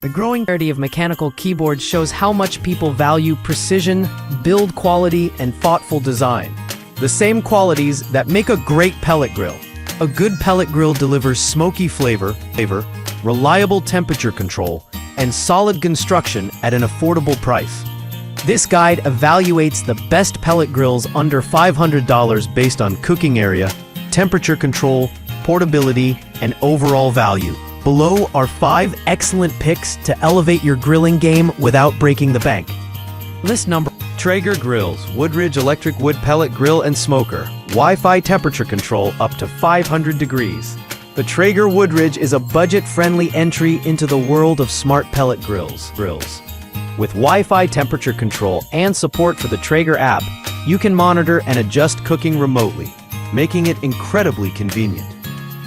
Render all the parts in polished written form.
The growing variety of mechanical keyboards shows how much people value precision, build quality, and thoughtful design. The same qualities that make a great pellet grill. A good pellet grill delivers smoky flavor, reliable temperature control, and solid construction at an affordable price. This guide evaluates the best pellet grills under $500 based on cooking area, temperature control, portability, and overall value. Below are 5 excellent picks to elevate your grilling game without breaking the bank. List number: Traeger grills, Woodridge electric wood pellet grill and smoker, Wi-Fi temperature control up to 500 degrees. The Traeger Woodridge is a budget-friendly entry into the world of smart pellet grills. With Wi-Fi temperature control and support for the Traeger app, you can monitor and adjust cooking remotely, making it incredibly convenient.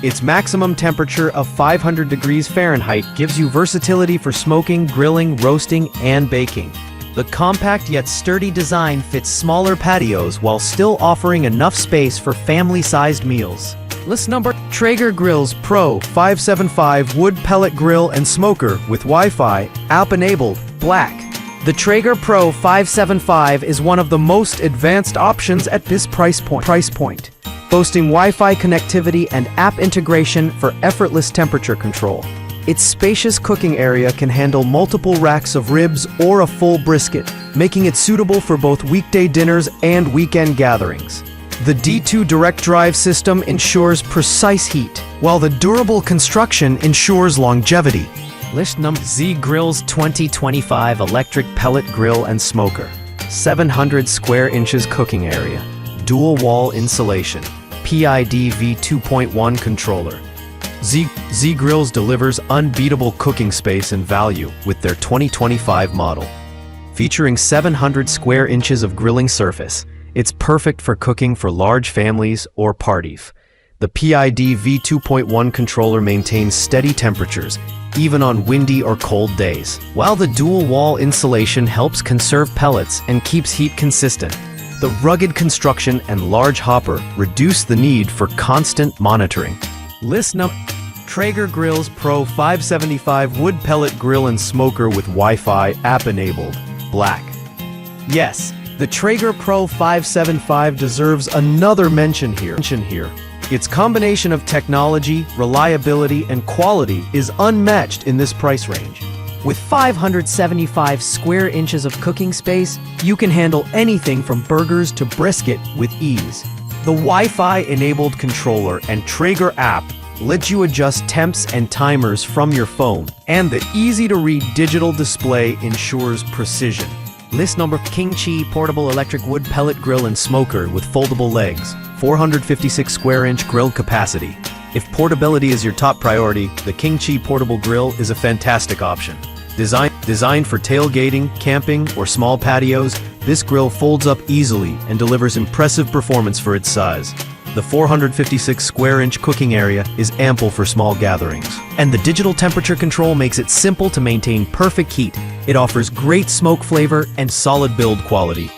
Its maximum temperature of 500 degrees Fahrenheit gives you versatility for smoking, grilling, roasting, and baking. The compact yet sturdy design fits smaller patios while still offering enough space for family-sized meals. List number: Traeger Grills Pro 575 wood pellet grill and smoker with Wi-Fi, app-enabled, black. The Traeger Pro 575 is one of the most advanced options at this price point, boasting Wi-Fi connectivity and app integration for effortless temperature control. Its spacious cooking area can handle multiple racks of ribs or a full brisket, making it suitable for both weekday dinners and weekend gatherings. The D2 direct drive system ensures precise heat, while the durable construction ensures longevity. List number: Z Grills 2025 electric pellet grill and smoker, 700 square inches cooking area, dual wall insulation, PID V2.1 controller. Z Grills delivers unbeatable cooking space and value with their 2025 model. Featuring 700 square inches of grilling surface, it's perfect for cooking for large families or parties. The PID V2.1 controller maintains steady temperatures, even on windy or cold days, while the dual wall insulation helps conserve pellets and keeps heat consistent. The rugged construction and large hopper reduce the need for constant monitoring. List number: Traeger Grills Pro 575 wood pellet grill and smoker with Wi-Fi, app-enabled, black. Yes, the Traeger Pro 575 deserves another mention here. Its combination of technology, reliability, and quality is unmatched in this price range. With 575 square inches of cooking space, you can handle anything from burgers to brisket with ease. The Wi-Fi-enabled controller and Traeger app let you adjust temps and timers from your phone, and the easy-to-read digital display ensures precision. List number: King Chi portable electric wood pellet grill and smoker with foldable legs, 456 square inch grill capacity. If portability is your top priority, the King Chi portable grill is a fantastic option. Designed for tailgating, camping, or small patios, this grill folds up easily and delivers impressive performance for its size. The 456 square inch cooking area is ample for small gatherings, and the digital temperature control makes it simple to maintain perfect heat. It offers great smoke flavor and solid build quality,